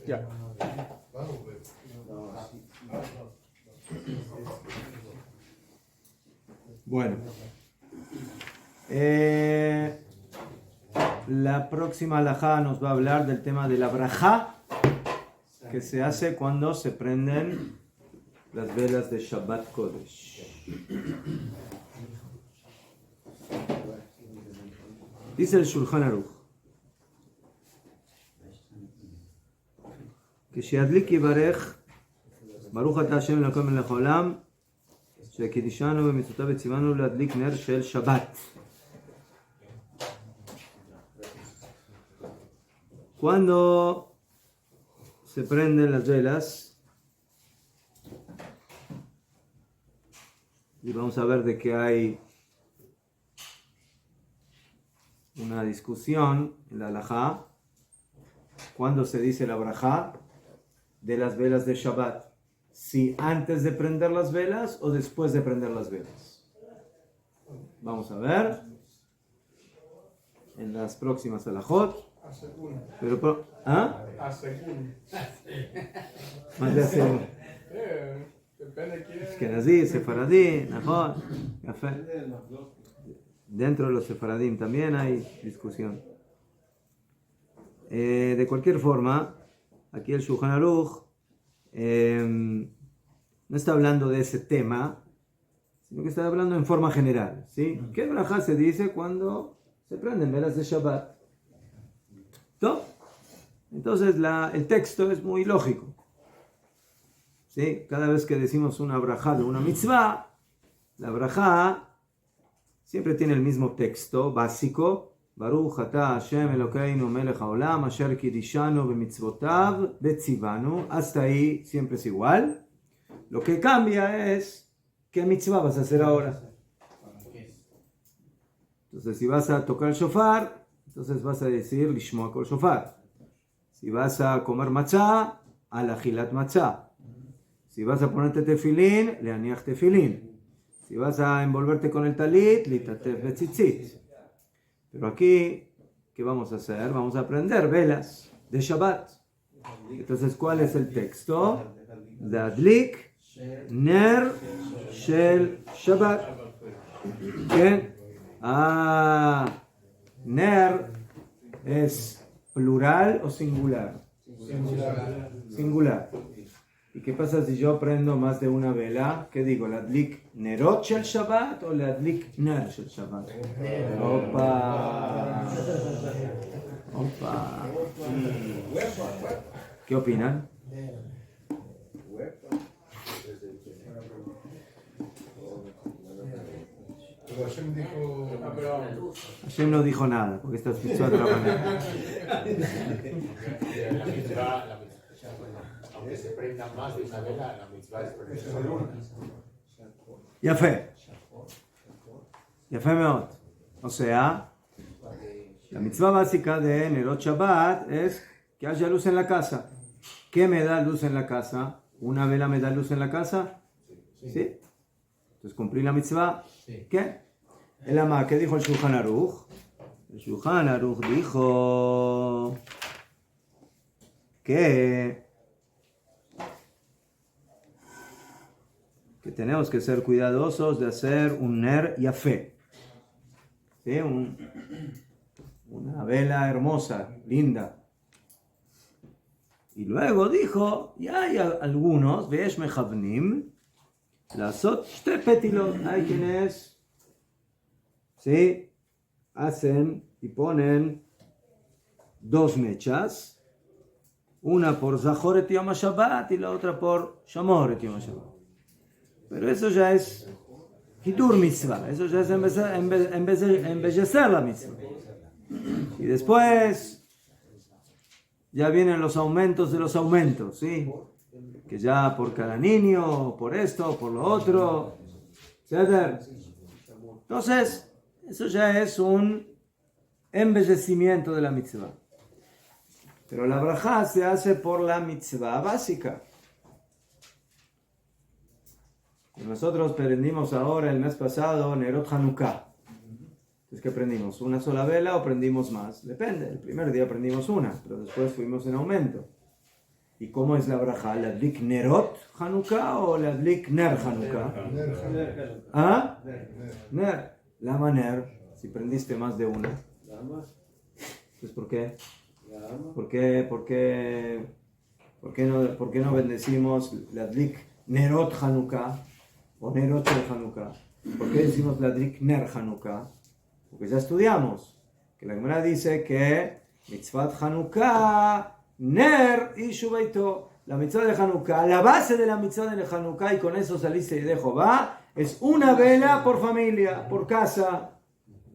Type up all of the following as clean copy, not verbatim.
Ya. Bueno. La próxima halajá nos va a hablar del tema de la brajá que se hace cuando se prenden las velas de Shabbat Kodesh. Dice el Shulchan Aruch que Sheadlik Yivarech Baruch Ata Hashem Elokeinu melech haolam shekiddishanu b'mitzvotav v'tzivanu להדליק ner shel Shabbat. Cuando se prenden las velas, y vamos a ver de que hay una discusión en la halajá, cuando se dice la brajá de las velas de Shabbat, si antes de prender las velas o después de prender las velas. Vamos a ver en las próximas halajot. Pero, ¿ah? Más de según. Ashkenazí, sefaradí, najón, café. Dentro de los sefaradim también hay discusión. De cualquier forma, aquí el Shulchan Aruch no está hablando de ese tema, sino que está hablando en forma general, ¿sí? ¿Qué brajá se dice cuando se prenden velas de Shabbat? ¿No? Entonces el texto es muy lógico, ¿sí? Cada vez que decimos una brajá de una mitzvah, la brajá siempre tiene el mismo texto básico. Baruch Ata Hashem Elokeinu melech haolam asher kiddishanu b'mitzvotav v'tzivanu. Hasta ahí siempre es igual. Lo que cambia es qué mitzvah vas a hacer ahora. Entonces, si vas a tocar el shofar, entonces vas a decir lishmoa kol shofar. Si vas a comer matzah, al achilat matzah. Si vas a ponerte tefilín, leaniach tefilín. Si vas a envolverte con el talit, litatef betzitzit. Pero aquí, ¿qué vamos a hacer? Vamos a prender velas de Shabbat. Entonces, ¿cuál es el texto? Leadlik ner shel Shabbat. ¿Qué? Ner es plural o singular. Singular. ¿Y qué pasa si yo prendo más de una vela? ¿Qué digo? ¿Leadlik nerot shel Shabbat o leadlik ner shel Shabbat? Opa. Opa. ¿Qué opinan? Hashem no dijo nada, porque está escuchando de otra manera. Aunque se prenda más de una vela, la mitzvah es prender una. Yafé. Yafé meot. O sea, la mitzvah básica de Nerot Shabbat es que haya luz en la casa. ¿Qué me da luz en la casa? ¿Una vela me da luz en la casa? ¿Sí? Entonces cumplí la mitzvah. ¿Qué? El ama, ¿qué dijo el Shulchan Aruch? El Shulchan Aruch dijo que tenemos que ser cuidadosos de hacer un ner yafé, ¿sí? Una vela hermosa, linda. Y luego dijo, y hay algunos, ve'esh mechavnim, לעשות שתי פתילות. Hay quienes, ¿sí? Hacen y ponen dos mechas, una por Zahor et Yom HaShabbat y la otra por Shamor et Yom HaShabbat. Pero eso ya es Hidur mitzvah, eso ya es embellecer la mitzvah. Y después ya vienen los aumentos de los aumentos, ¿sí? Que ya por cada niño, por esto, por lo otro, etc. Entonces, eso ya es un embellecimiento de la mitzvah. Pero la brajá se hace por la mitzvah básica. Nosotros prendimos ahora, el mes pasado, Nerot Hanukkah. Entonces, ¿qué prendimos? ¿Una sola vela o prendimos más? Depende. El primer día prendimos una, pero después fuimos en aumento. ¿Y cómo es la braja? ¿Ladlik nerot Hanukkah o ladlik ner Hanukkah? ¿Ah? Ner. Lama ner. Si prendiste más de una. Entonces, ¿por qué? ¿Por qué no bendecimos ladlik nerot Hanukkah o nerot shel Hanukkah? ¿Por qué decimos ladlik ner Hanukkah? Porque ya estudiamos que la Gemara dice que mitzvat Hanukkah ner y shubeito. La mitzvah de Hanukkah, la base de la mitzvah de Hanukkah, y con eso saliste de Jehová, es una vela por familia, por casa.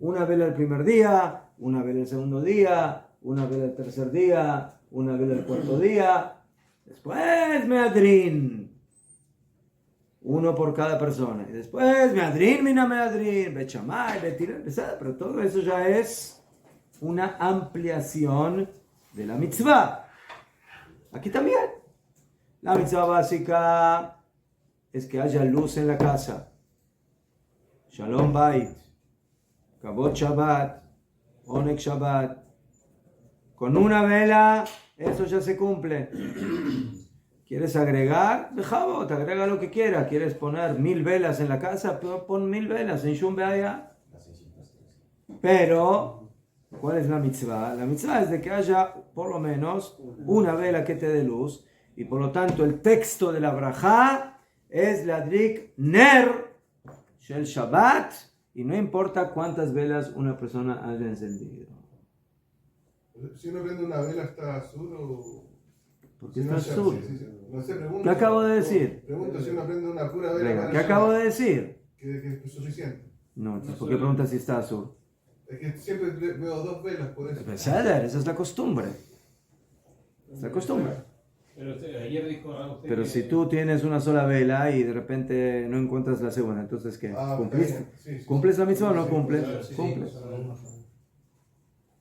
Una vela el primer día, una vela el segundo día, una vela el tercer día, una vela el cuarto día. Después meadrin. Uno por cada persona. Y después meadrin, mina meadrin, bechamay, betir, pero todo eso ya es una ampliación de la mitzvah. Aquí también. La mitzvah básica es que haya luz en la casa. Shalom Bait. Kavod Shabbat. Onek Shabbat. Con una vela, eso ya se cumple. ¿Quieres agregar? Bejabot, agrega lo que quieras. ¿Quieres poner 1000 velas en la casa? Pon 1000 velas en Shum Be'aya. Pero, ¿cuál es la mitzvah? La mitzvah es de que haya por lo menos una vela que te dé luz. Y por lo tanto, el texto de la brajá es ladlik ner shel Shabbat. Y no importa cuántas velas una persona haya encendido. Si uno prende una vela, ¿está azul o...? Porque está azul. No sé, pregunto. ¿Qué acabo de decir? Pregunto si uno prende una pura vela. Venga, ¿qué acabo de decir? Que es suficiente. No, entonces, ¿por qué preguntas si está azul? Es que siempre veo 2 velas por eso. Esa es la costumbre. Es la costumbre. Pero ayer dijo usted Pero que- si tú tienes una sola vela y de repente no encuentras la segunda, entonces ¿qué? Ah, ¿Cumpliste? está bien. Sí. ¿Cumples la mitzvah o no cumples? Sí, Cumples.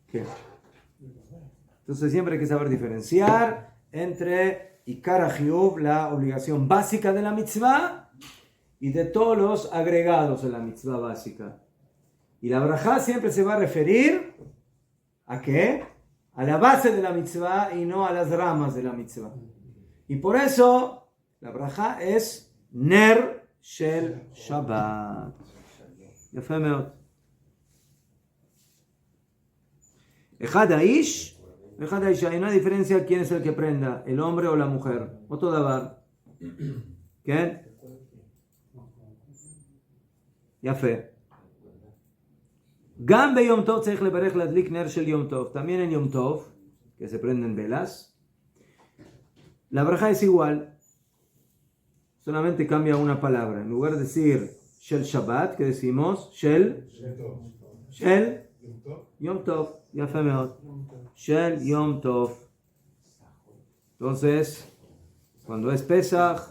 ¿Qué? Entonces siempre hay que saber diferenciar entre Ikar HaChiyuv, la obligación básica de la mitzvah, y de todos los agregados de la mitzvah básica. Y la brajá siempre se va a referir ¿a qué? A la base de la mitzvah y no a las ramas de la mitzvah. Y por eso la brajá es ner shel Shabbat. יפה מאוד. אחד האיש ואחד האישה. Hay una diferencia quién es el que prenda, el hombre o la mujer. אותו דבר. כן? יפה. גם ביום טוב צריך לברך להדליק נר של יום טוב. También en יום טוב, que se prenden velas, la braja es igual. Solamente cambia una palabra. En lugar de decir shel Shabbat, que decimos shel Yom Tov. יפה מאוד. של יום טוב. Entonces, cuando es Pesach,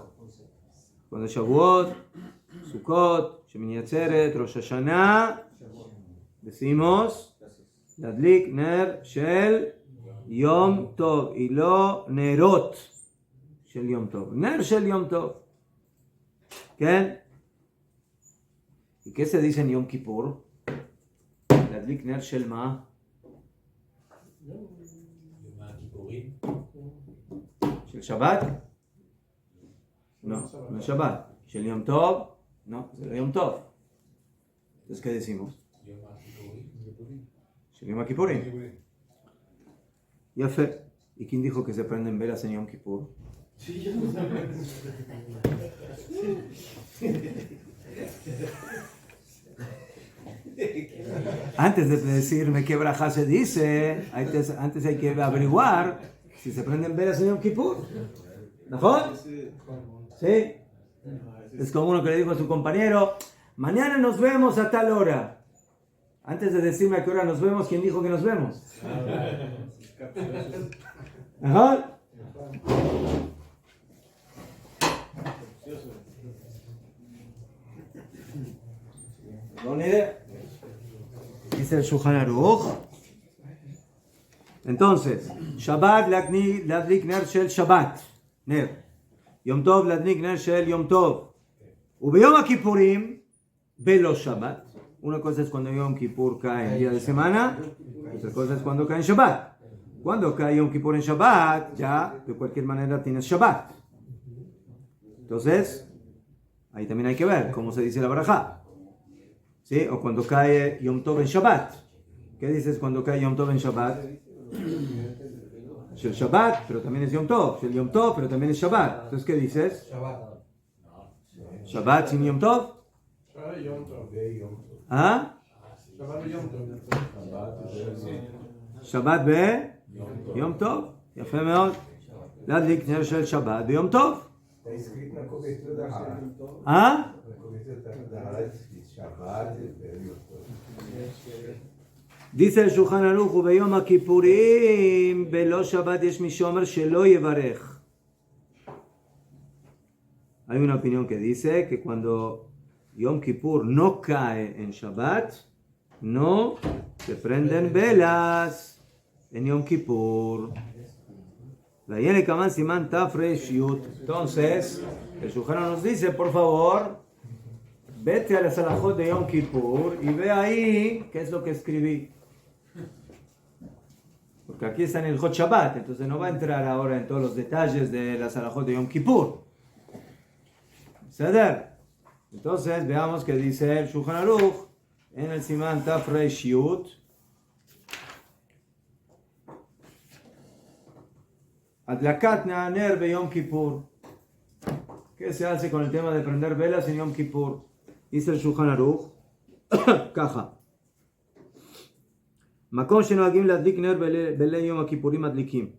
cuando es Shavuot, Sukkot, Shemini Atzeret, Rosh Hashanah, decimos להדליק נר של יום טוב, y לא נרות של יום טוב. נר של יום טוב. ¿Qué? ¿Y qué se dice en Yom Kippur? להדליק נר של מה? של שבת? No, no es Shabbat. ¿Shel Yom Tov? No, es el Yom Tov. Entonces, ¿qué decimos? Shel Yom Kippurim. Yafe. ¿Y quién dijo que se prenden velas en Yom Kippur? Antes de decirme qué braja se dice, antes hay que averiguar si se prenden velas en Yom Kippur. ¿No? ¿Sí? Es como uno que le dijo a su compañero, mañana nos vemos a tal hora. Antes de decirme a qué hora nos vemos, ¿quién dijo que nos vemos? Ajá. No, ni idea. Dice el Shulchan Aruch. Entonces, Shabbat ladlik ner shel Shabbat. Ner. Yom Tov ladlik ner shel Yom Tov. Ubeyom HaKippurim velo Shabbat. Una cosa es cuando Yom Kippur cae en día de semana, otra cosa es cuando cae en Shabbat. Cuando cae Yom Kippur en Shabbat, ya de cualquier manera tienes Shabbat. Entonces, ahí también hay que ver cómo se dice la barajá. ¿Sí? O cuando cae Yom Tov en Shabbat. ¿Qué dices cuando cae Yom Tov en Shabbat? Es el Shabbat, pero también es Yom Tov. Es el Yom Tov, pero también es Shabbat. Entonces, ¿qué dices? Shabbat sin Yom Tov. ¿Ah? Shabbat be Yom Tov. יפה מאוד. להדליק נר של שבת ביום טוב. Dice el Shulchan Aruch, וביום הכיפורים בלא שבת יש מי שאומר שלא יברך. Hay una opinión que dice que cuando Yom Kippur no cae en Shabbat, no se prenden velas en Yom Kippur. Viene Kaman Siman Tafresh Yud. Entonces, el Shulchan nos dice, por favor, vete a las alajot de Yom Kippur y ve ahí qué es lo que escribí. Porque aquí está en el Hot Shabbat, entonces no va a entrar ahora en todos los detalles de las alajot de Yom Kippur. ¿Ceder? Entonces, veamos qué dice el Shulchan Aruch en el Siman Tafresh Yud. Adlakat Ner be Yom Kippur. ¿Qué se hace con el tema de prender velas en Yom Kippur? Dice el Shulchan Aruch, caja. Makom shenoagim ladlik ner belei Yom Kippurim adlikim.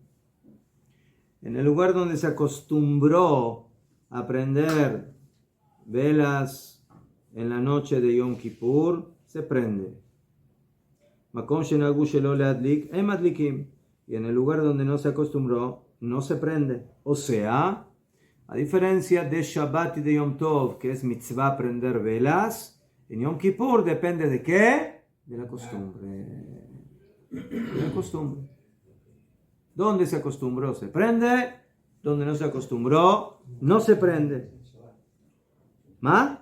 En el lugar donde se acostumbró a prender velas en la noche de Yom Kippur, se prende. Makom shenoagu shelo leadlik em adlikim. Y en el lugar donde no se acostumbró, no se prende. O sea, a diferencia de Shabbat y de Yom Tov, que es mitzvah prender velas, en Yom Kippur depende de qué? De la costumbre. De la costumbre. Donde se acostumbró se prende, donde no se acostumbró no se prende. ¿Más?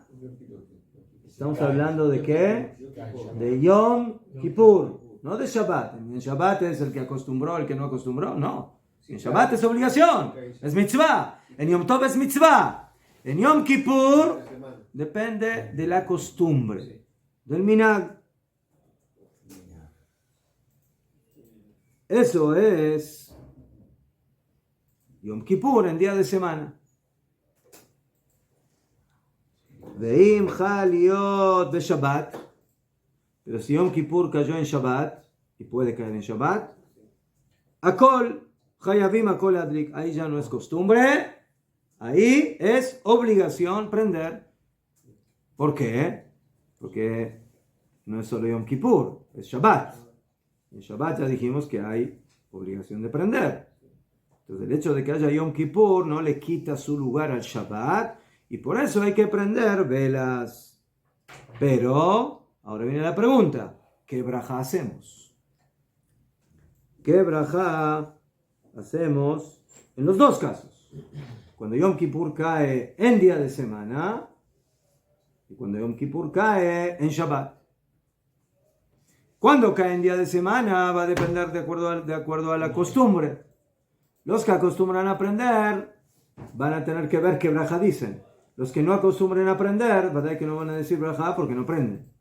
Estamos hablando de qué? De Yom Kippur, no de Shabbat. En Shabbat es el que acostumbró, el que no acostumbró, no. En Shabbat es obligación, es mitzvah. En Yom Tov es mitzvah. En Yom Kippur depende de la costumbre, del minhag. Eso es Yom Kippur en día de semana. Veim Chaliot de Shabbat. Pero si Yom Kippur cayó en Shabbat, y puede caer en Shabbat, Akol, Chayavim Akol Adlik, ahí ya no es costumbre, ahí es obligación prender. ¿Por qué? Porque no es solo Yom Kippur, es Shabbat. En Shabbat ya dijimos que hay obligación de prender. Entonces el hecho de que haya Yom Kippur no le quita su lugar al Shabbat, y por eso hay que prender velas. Pero, ahora viene la pregunta, ¿qué brajá hacemos? ¿Qué brajá hacemos en los dos casos? Cuando Yom Kippur cae en día de semana y cuando Yom Kippur cae en Shabbat. Cuando cae en día de semana va a depender de acuerdo a la costumbre. Los que acostumbran a aprender van a tener que ver qué brajá dicen. Los que no acostumbran a aprender, ¿verdad? Que no van a decir brajá porque no aprenden.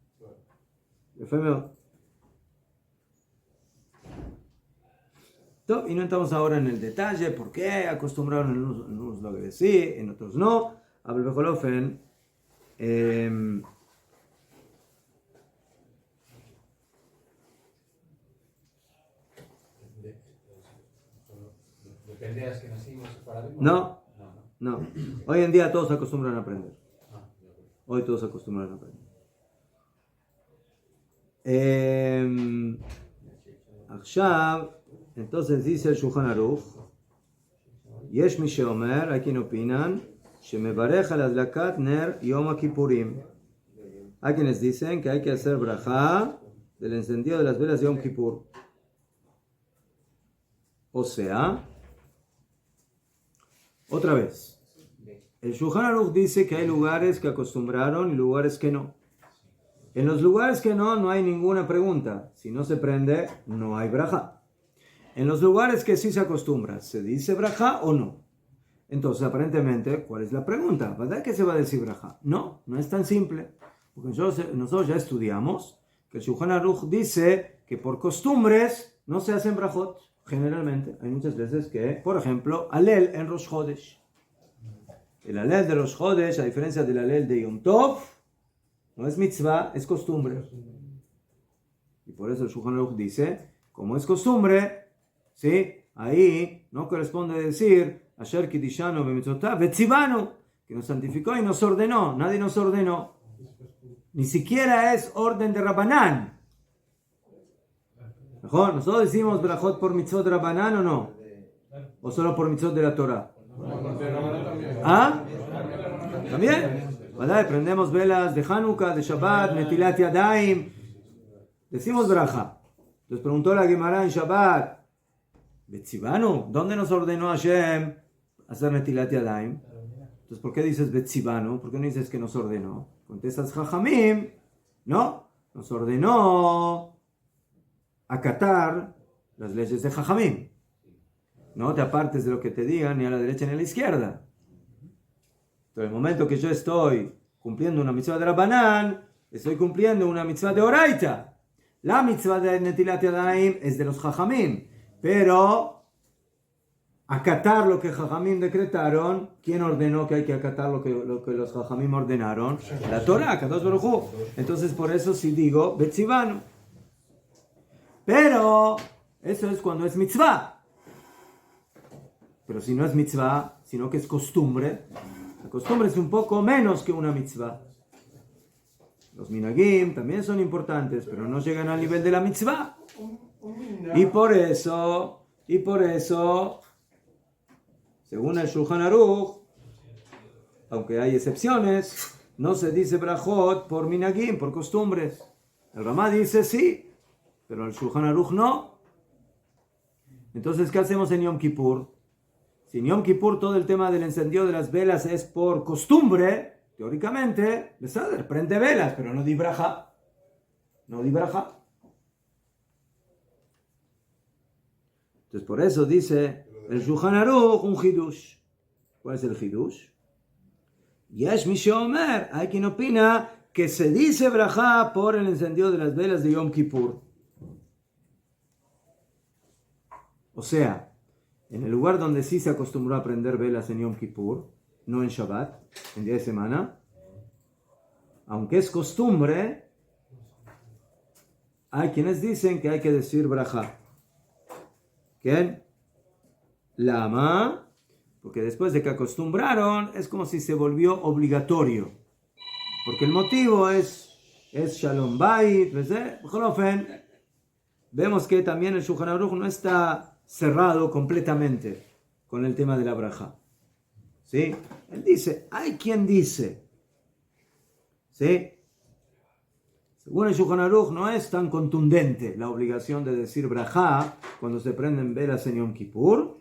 Y no entramos ahora en el detalle, por qué acostumbraron en unos lo que sí, en otros no. Aber bechol ofen, ¿Depende de las que nacimos separados? No. Hoy en día todos acostumbran a aprender. Hoy todos acostumbran a aprender. Entonces dice el Shulchan Aruch, Yesh mi sheomer, hay quien opinan, shemevarech al adlakat ner Yom Kippurim. Hay quienes dicen que hay que hacer brajá del encendido de las velas de Yom Kippur. O sea, otra vez, el Shulchan Aruch dice que hay lugares que acostumbraron y lugares que no. En los lugares que no hay ninguna pregunta. Si no se prende, no hay brajá. en los lugares que sí se acostumbra, ¿se dice brajá o no? Entonces, aparentemente, ¿cuál es la pregunta? ¿Verdad que se va a decir brajá? No, no es tan simple. Porque nosotros ya estudiamos que el Shulchan Aruch dice que por costumbres no se hacen brajot. Generalmente, hay muchas veces que, por ejemplo, alel en Rosh Chodesh. El alel de Rosh Chodesh, a diferencia del alel de Yom Tov, no es mitzvah, es costumbre. Y por eso el Shulchan Aruch dice, como es costumbre, ¿sí? Ahí no corresponde decir Asher Kidishanu b'mitzvotav v'tzivanu, que nos santificó y nos ordenó. Nadie nos ordenó. Ni siquiera es orden de Rabbanán. ¿Mejor? ¿Nosotros decimos brajot por mitzvot de Rabbanán o no? ¿O solo por mitzvot de la Torah? ¿Ah? ¿También? ¿Verdad? Prendemos velas de Hanukkah, de Shabbat, Netilat Yadayim. Decimos braja. Entonces preguntó la Gemara en Shabbat, ¿Betzivanu? ¿Dónde nos ordenó Hashem hacer Netilat Yadayim? Entonces, ¿por qué dices Betzivanu? ¿Por qué no dices que nos ordenó? Contestas Jajamim. No, nos ordenó acatar las leyes de Jajamim. No te apartes de lo que te digan ni a la derecha ni a la izquierda. Pero el momento que yo estoy cumpliendo una mitzvah de Rabbanán, estoy cumpliendo una mitzvah de Oraita. La mitzvah de Netilat Yadayim es de los Jajamim, pero acatar lo que Jajamim decretaron, ¿quién ordenó que hay que acatar lo que los Jajamim ordenaron? La Torah, Kadosh Baruj Hu. Entonces por eso sí digo Betzivanu. Pero eso es cuando es mitzvah. Pero si no es mitzvah, sino que es costumbre, la costumbre es un poco menos que una mitzvah. Los minagim también son importantes, pero no llegan al nivel de la mitzvah. Y por eso, según el Shulchan Aruch, aunque hay excepciones, no se dice brajot por minagim, por costumbres. El Ramá dice sí, pero el Shulchan Aruch no. Entonces, ¿qué hacemos en Yom Kippur? Si en Yom Kippur todo el tema del encendido de las velas es por costumbre, teóricamente, Besader, prende velas, pero no di braja. No di braja. Entonces, por eso dice el Shulchan Aruch un hidush. ¿Cuál es el hidush? Yesh mi sheomer, hay quien opina que se dice braja por el encendido de las velas de Yom Kippur. O sea, en el lugar donde sí se acostumbró a prender velas en Yom Kippur, no en Shabbat, en día de semana, aunque es costumbre, hay quienes dicen que hay que decir braja. ¿Quién? Lama, porque después de que acostumbraron, es como si se volvió obligatorio. Porque el motivo es Shalom Bayit, vemos que también el Shulchan Aruch no está cerrado completamente con el tema de la braja. ¿Sí? Él dice, hay quien dice, ¿sí? Según el Shulchan Aruch no es tan contundente la obligación de decir braja cuando se prenden velas en Yom Kippur.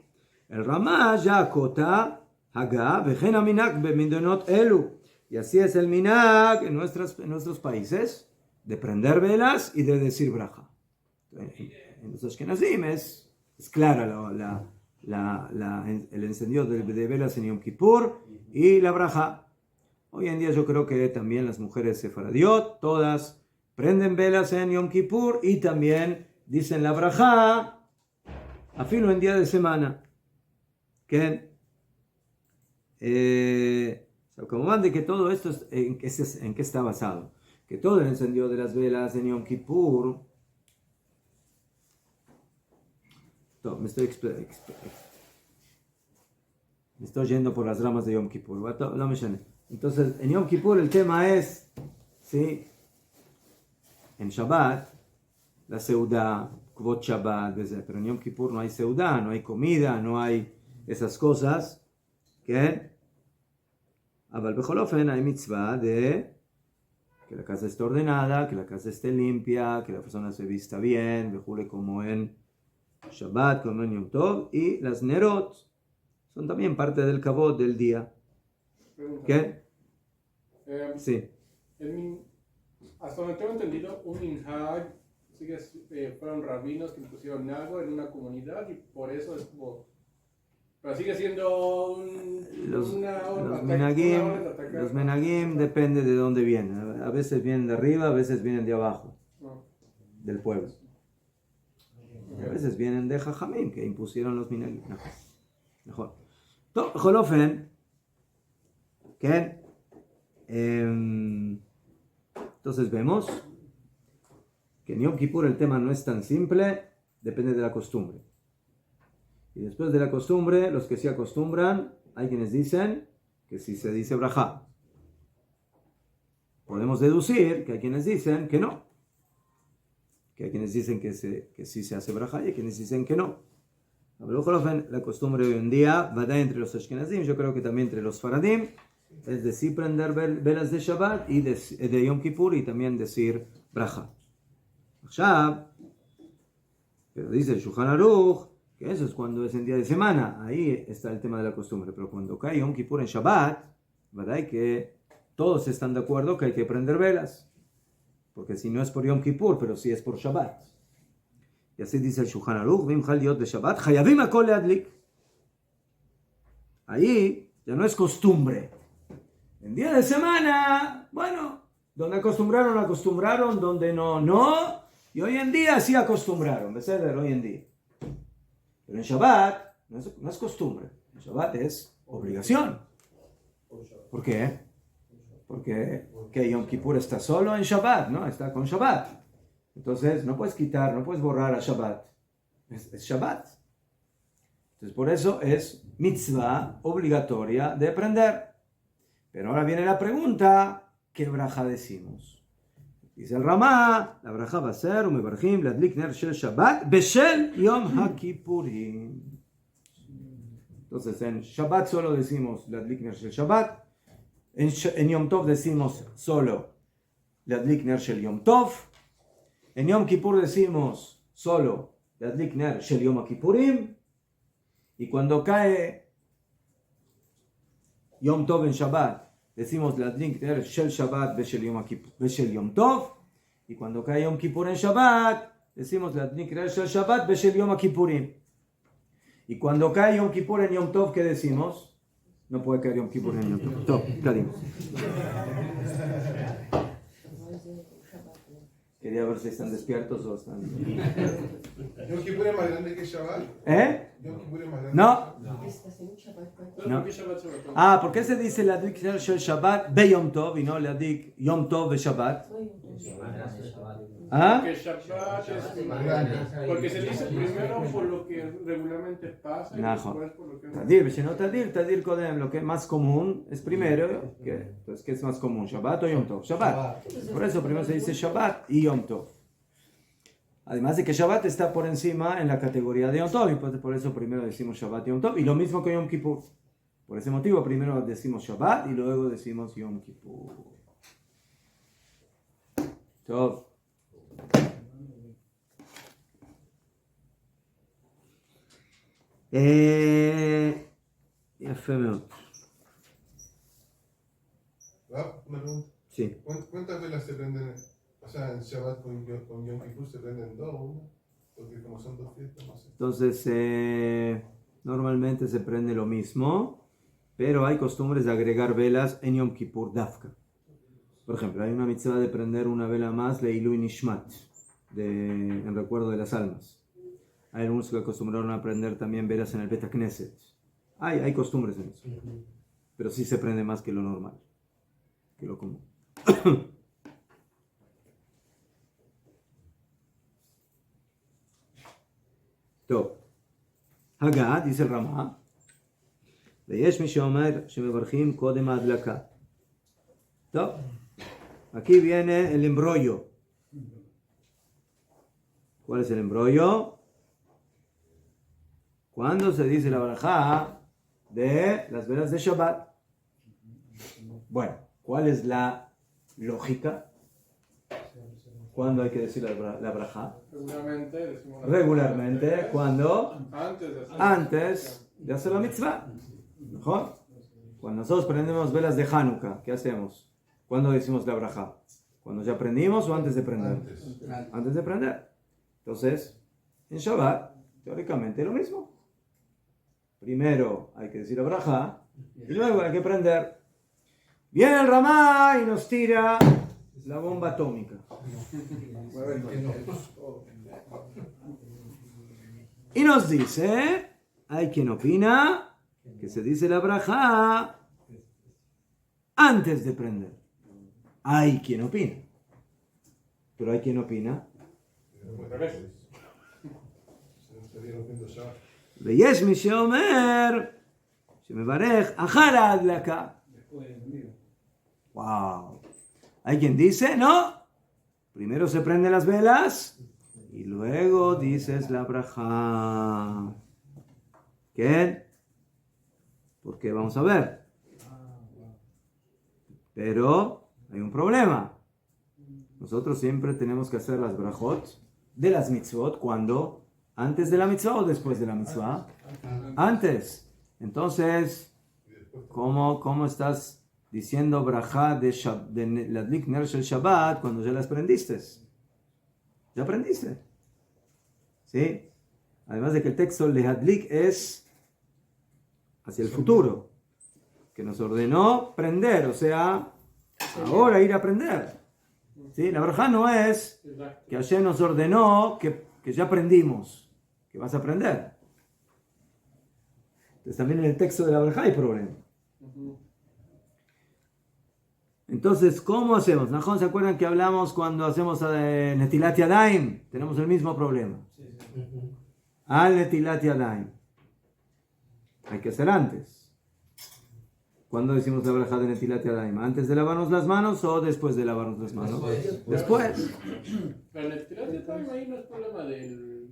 El Ramá ya acota Hagá vejen aminak bemidonot elu. Y así es el minag en nuestros países, de prender velas y de decir braja. En los Ashkenazim es clara el encendido de velas en Yom Kippur y la braja. Hoy en día yo creo que también las mujeres sefaradiot, todas prenden velas en Yom Kippur y también dicen la braja, afilo en día de semana. Que como van de que todo esto en qué está basado, que todo el encendido de las velas en Yom Kippur, me estoy yendo por las ramas de Yom Kippur. No me llene. Entonces, en Yom Kippur el tema es, ¿sí? En Shabbat, la seudá, kvot Shabbat, pero en Yom Kippur no hay seudá, no hay comida, no hay esas cosas. ¿Qué? Abal becholofen hay mitzvah de que la casa esté ordenada, que la casa esté limpia, que la persona se vista bien, vejule como en Shabbat, como en Yom Tov, y las nerot son también parte del kavod del día. Pregunta. ¿Qué? Eh, Sí. hasta donde tengo entendido, un minhag sí que fueron rabinos que impusieron algo en una comunidad y por eso es como... Pero sigue siendo Los una menagim, orden de atacar. los menagim depende de dónde vienen. A veces vienen de arriba, a veces vienen de abajo, No. del pueblo. Y a veces vienen de Jajamim, que impusieron los menagim. Mejor. בכל אופן, כן, entonces vemos que en Yom Kippur el tema no es tan simple, depende de la costumbre. Y después de la costumbre, los que se acostumbran, hay quienes dicen que sí se dice brajá. Podemos deducir que hay quienes dicen que no. Que hay quienes dicen que sí se hace brajá y hay quienes dicen que no. La costumbre hoy en día va entre los Ashkenazim, yo creo que también entre los Faradim, es decir prender velas de Shabbat y de Yom Kippur y también decir brajá. Pero dice el Shulchan Aruch que eso es cuando es en día de semana, ahí está el tema de la costumbre, pero cuando cae Yom Kippur en Shabbat, ¿verdad? Que todos están de acuerdo que hay que prender velas, porque si no es por Yom Kippur, pero sí es por Shabbat. Y así dice el Shulchan Aruch, Vim Chal Yot de Shabbat, Hayavim Akol Leadlik. Ahí ya no es costumbre. En día de semana, bueno, donde acostumbraron, donde no. Y hoy en día sí acostumbraron, ¿verdad? Hoy en día. Pero en Shabbat no es costumbre. En Shabbat es obligación. ¿Por qué? Porque que Yom Kippur está solo en Shabbat, ¿no? Está con Shabbat. Entonces no puedes quitar, no puedes borrar a Shabbat. Es Shabbat. Entonces por eso es mitzvah obligatoria de prender. Pero ahora viene la pregunta, ¿qué braja decimos? Dice el Ramá, la braja va a ser umebarjim ladlik ner shel Shabbat beshel Yom HaKippurim. Entonces en Shabbat solo decimos ladlik ner shel Shabbat. En Yom Tov decimos solo ladlik ner shel Yom Tov. En Yom Kippur decimos solo ladlik ner shel Yom HaKippurim. Y cuando cae Yom Tov en Shabbat, decimos ladlik ner shel Shabbat beshel Yom Tov. Y cuando cae Yom Kippur en Shabbat, decimos ladlik ner shel Shabbat beshel Yom HaKippurim. Y cuando cae Yom Kippur en Yom Tov, ¿qué decimos? No puede caer Yom Kippur en Yom Tov. Tov, Kadim. Quería ver si están despiertos o están... ¿Yom Kippur es más grande que Shabbat? ¿Yom Kippur es más grande? No. ¿Por qué Shabbat sobre todo? ¿Por qué se dice Ladik Shel Shabbat be Yom Tov y no Ladik Yom Tov be Shabbat? Porque Shabbat es... Porque se dice primero por lo que regularmente pasa y después por lo que... Tadir Kodem, lo que es más común es primero. Entonces, ¿qué es más común? ¿Shabbat o Yom Tov? Shabbat. Por eso primero se dice Shabbat y Yom Tov. Además de que Shabbat está por encima en la categoría de Yom Tov, y por eso primero decimos Shabbat y Yom Tov, y lo mismo que Yom Kippur. Por ese motivo primero decimos Shabbat y luego decimos Yom Kippur. Tov. יפה מאוד. Una pregunta. Sí. ¿Cuántas velas se prenden? O sea, en Shabbat con Yom Kippur se prenden dos, una. Porque como son dos fiestas, no sé. Entonces, normalmente se prende lo mismo, pero hay costumbres de agregar velas en Yom Kippur Dafka. Por ejemplo, hay una mitzvah de prender una vela más, Leilui Nishmat, en recuerdo de las almas. Hay algunos que acostumbraron a prender también velas en el Bet HaKnesset. Hay costumbres en eso. Pero sí se prende más que lo normal, que lo común. טוב, הגה, dice el Ramá, ויש מי שאומר שמברכים קודם ההדלקה. טוב, aquí viene el embrollo. ¿Cuál es el embrollo? Cuando se dice la barajá de las velas de Shabbat. Bueno, ¿cuál es la lógica? ¿Cuándo hay que decir la barajá? Regularmente, cuando antes de hacer la mitzvah. ¿Mejor? Cuando nosotros prendemos velas de Hanukkah, ¿qué hacemos? ¿Cuándo decimos la barajá? ¿Cuando ya prendimos o antes de prender? Antes de prender. Entonces, en Shabbat, teóricamente lo mismo. Primero hay que decir la braja y luego hay que prender. Viene el Ramá y nos tira la bomba atómica. Y nos dice, hay quien opina que se dice la braja antes de prender. Hay quien opina. Pero hay quien opina. ויש מי שאומר שמברך אחר ההדלקה. Wow. Hay quien dice, no, primero se prenden las velas y luego dices la braja. ¿Qué? Porque vamos a ver. Pero hay un problema. Nosotros siempre tenemos que hacer las brajot de las mitzvot cuando antes de la mitzvah o después de la mitzvah. Antes. Entonces, ¿cómo estás diciendo brajá de Ladlik Ner Shel Shabbat cuando ya las aprendiste? Ya aprendiste. ¿Sí? Además de que el texto Lehadlik es hacia el futuro, que nos ordenó prender, o sea, ahora ir a prender. ¿Sí? La brajá no es que ayer nos ordenó que ya aprendimos, que vas a aprender. Entonces también en el texto de la brajá hay problema. Entonces, ¿cómo hacemos? ¿Se acuerdan que hablamos cuando hacemos Netilat Yadayim? Tenemos el mismo problema. Al Netilat Yadayim. Hay que hacer antes. ¿Cuándo decimos la braja de Netilat Yadayim? ¿Antes de lavarnos las manos o después de lavarnos las manos? Después. Pero Netilat Yadayim ahí no es problema de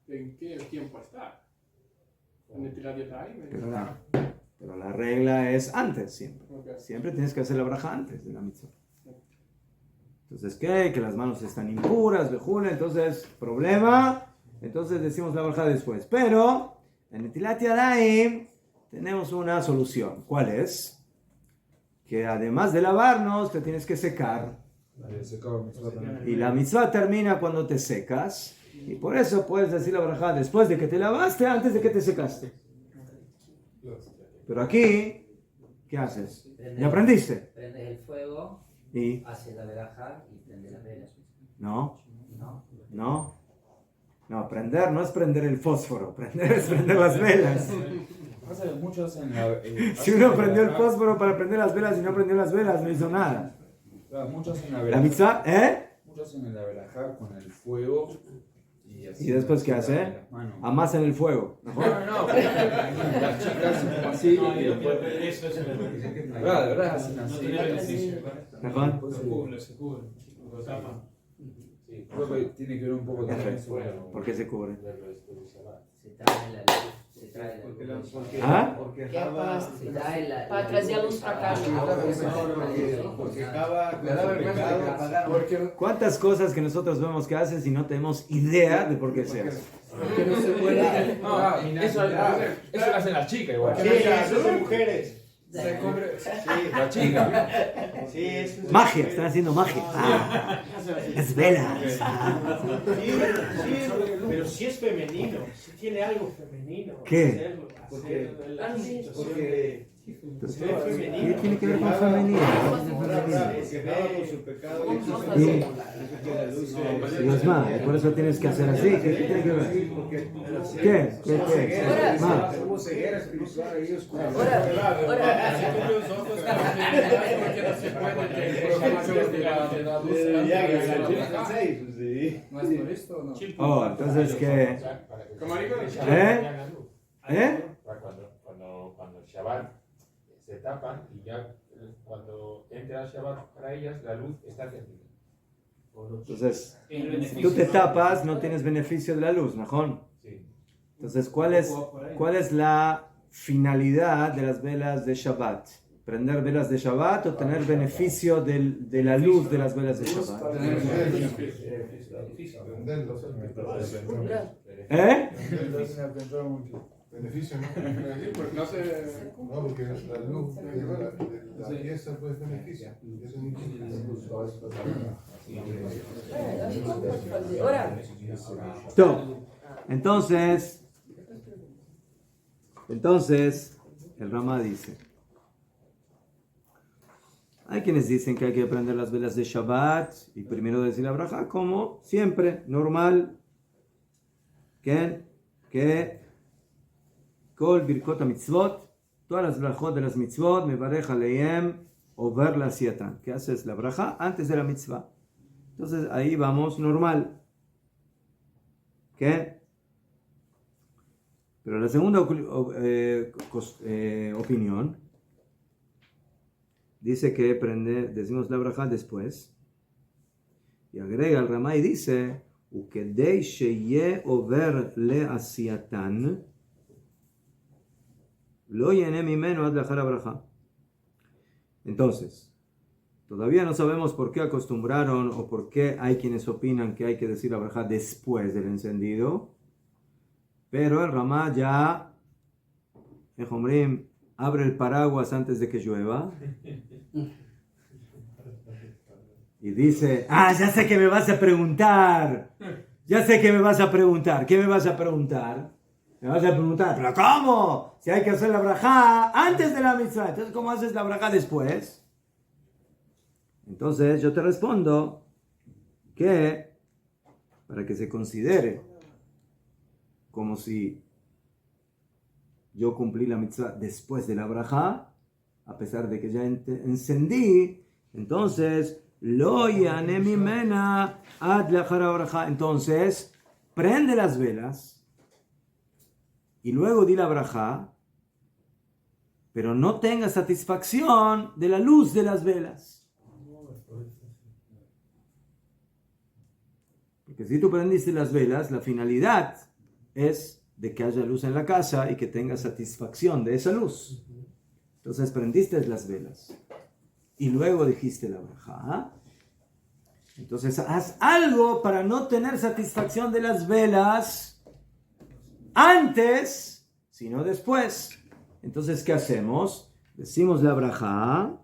en qué tiempo está. Netilat Yadayim. Pero la regla es antes siempre. Okay. Siempre tienes que hacer la braja antes de la mitzvah. Entonces, ¿qué? Que las manos están impuras, vejuna, entonces, problema. Entonces decimos la braja después. Pero en Netilat Yadayim tenemos una solución. ¿Cuál es? Que además de lavarnos, te tienes que secar. Y la mitzvah termina cuando te secas. Y por eso puedes decir la braja después de que te lavaste, antes de que te secaste. Pero aquí, ¿qué haces? ¿Ya aprendiste? Prendes el fuego, ¿Y? haces la velaja y prendes las velas. No, ¿No? no. No, prender no es prender el fósforo, prender es prender las velas. Muchos en Si uno prendió el fósforo para prender las velas y no prendió las velas, no hizo nada. Muchos en la La mitzvah, Muchos en la velaja con el fuego. ¿Y después qué hace? Amasan el fuego. No, las chicas así y después. De verdad, hacen así. Se cubre. Lo tapa. Creo que tiene que ver un poco también Perfecto. sobre. ¿Por qué se cubre? Se trae la luz. Se trae la luz. ¿Ah? Se trae la Para trazer a luz para casa. Porque acaba ¿Cuántas cosas que nosotros vemos que haces y no tenemos idea de por qué se hace? Porque no se puede. Eso lo hacen las chicas igual. son mujeres. Se cubre. La chica. Sí, es Magia, están haciendo magia. Las velas. pero sí es femenino, sí tiene algo femenino. ¿Qué? Porque Entonces, es femenino. ¿qué tiene que ver con femenino? Con su pecado Y los más, por eso tienes que hacer así. ¿Qué tiene que ver? ¿Qué? Más. Hubo ceguera espiritual ahí oscura. Oh, entonces que... Cuando el Shabbat se tapan y ya cuando entra el Shabbat para ellas la luz está encendida. Entonces, tú te tapas, no tienes beneficio de la luz, ¿no? Sí. Entonces, ¿cuál es la finalidad de las velas de Shabbat? ¿Prender velas de Shabbat o tener beneficio de la luz de las velas de Shabbat? Beneficio, ¿no? Sí, pues no se... No, porque la luz de la pieza pues beneficia. Eso no implica. Todo. Entonces, el Rama dice, hay quienes dicen que hay que prender las velas de Shabbat y primero decir la braja, como siempre, normal, que Kol Birkot HaMitzvot, todas las brajot de las mitzvot, Mevarech Aleim, over la siatan, que haces la braja antes de la mitzvah. Entonces ahí vamos normal. ¿Qué? Pero la segunda opinión dice que decimos la braja después. Y agrega el Ramá y dice, Ukedei sheye over le asiatan, lo yene mimeno ad lachar braja. Entonces, todavía no sabemos por qué acostumbraron o por qué hay quienes opinan que hay que decir la braja después del encendido. Pero el Ramá ya, abre el paraguas antes de que llueva. Y dice, ya sé que me vas a preguntar. Ya sé que me vas a preguntar. ¿Qué me vas a preguntar? Me vas a preguntar, ¿pero cómo? Si hay que hacer la braja antes de la mitzvah. Entonces, ¿cómo haces la braja después? Entonces, yo te respondo que para que se considere como si yo cumplí la mitzvah después de la braja, a pesar de que ya encendí, entonces, lo yane mimena ad lachar braja. Entonces, prende las velas y luego di la braja, pero no tenga satisfacción de la luz de las velas. Porque si tú prendiste las velas, la finalidad es de que haya luz en la casa y que tengas satisfacción de esa luz. Entonces prendiste las velas y luego dijiste la braja. Entonces haz algo para no tener satisfacción de las velas antes, sino después. Entonces, ¿qué hacemos? Decimos la braja,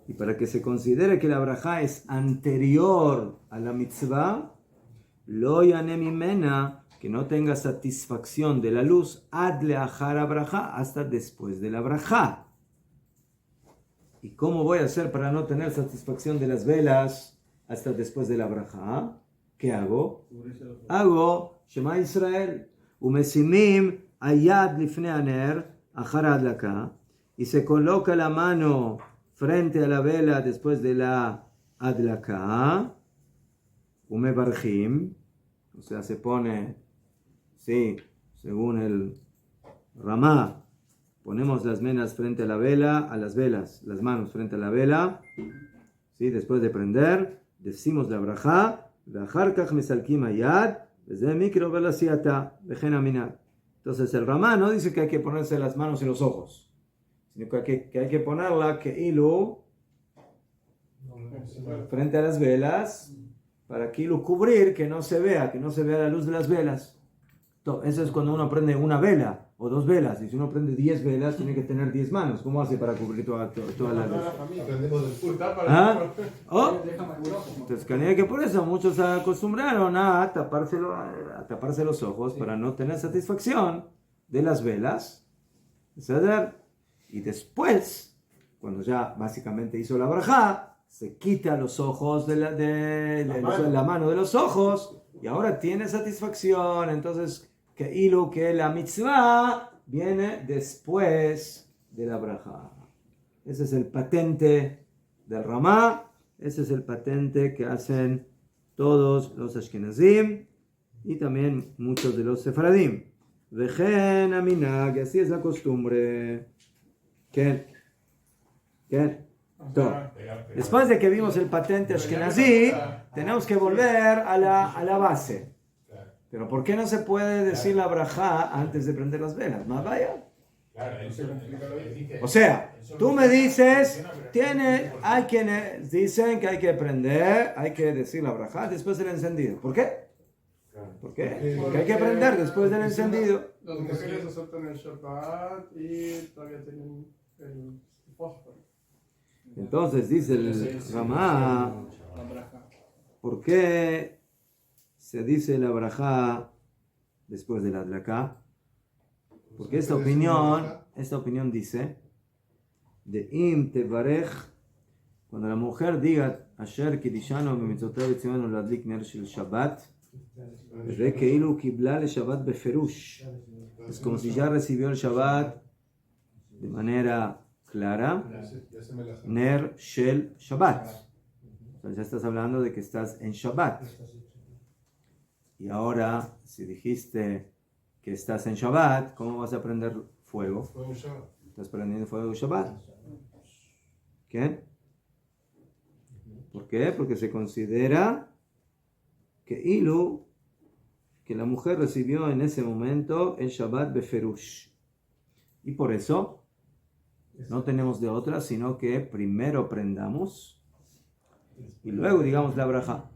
y para que se considere que la braja es anterior a la mitzvah, lo yane mimena, que no tenga satisfacción de la luz, ad leachar braja, hasta después de la braja. ¿Y cómo voy a hacer para no tener satisfacción de las velas hasta después de la braja? ¿Qué hago? Hago Shema Israel, umesimim ayad lifnei haner, achar adlaka, y se coloca la mano frente a la vela después de la adlaka, umebarjim, o sea, se pone, sí, según el Ramá, ponemos las manos frente a la vela, a las velas, las manos frente a la vela, sí, después de prender, decimos la braja, entonces el Ramá no dice que hay que ponerse las manos en los ojos, sino que hay que ponerla que hilo frente a las velas para que hilo cubrir, que no se vea la luz de las velas. Eso es cuando uno prende una vela o dos velas, y si uno prende 10 velas tiene que tener 10 manos. ¿Cómo hace para cubrir toda la luz? Aprendemos del fútbol. Entonces, que por eso muchos se acostumbraron a taparse los ojos para no tener satisfacción de las velas. Y después, cuando ya básicamente hizo la braja, se quita los ojos la mano de los ojos y ahora tiene satisfacción. Entonces, que la mitzvah viene después de la braja. Ese es el patente del Ramá. Ese es el patente que hacen todos los Ashkenazim y también muchos de los Sefaradim. Vejen aminag, así es la costumbre. ¿Qué? Después de que vimos el patente Ashkenazí, tenemos que volver a la base. Pero ¿por qué no se puede decir la braja antes de prender las velas? Más vaya. O sea, tú me dices, hay quienes dicen que hay que prender, hay que decir la braja después del encendido. ¿Por qué? ¿Por qué? Porque hay que prender después del encendido. Las mujeres aceptan el Shabbat y todavía tienen el fósforo. Entonces dice el Ramá, La braja. ¿por qué se dice la brajá después de la adlaká? Porque esta opinión dice de im tevarej, cuando la mujer diga asher kidishano b'mitzvotav v'tzivanu ladlik ner shel Shabbat, ve keilu kibla le Shabbat beferush, es como si ya recibió el Shabbat de manera clara, ner shel Shabbat. Entonces ya estás hablando de que estás en Shabbat. Y ahora, si dijiste que estás en Shabbat, ¿cómo vas a prender fuego? Estás prendiendo fuego de Shabbat. ¿Qué? ¿Por qué? Porque se considera que la mujer recibió en ese momento el Shabbat beferush. Y por eso no tenemos de otra, sino que primero prendamos y luego digamos la braja.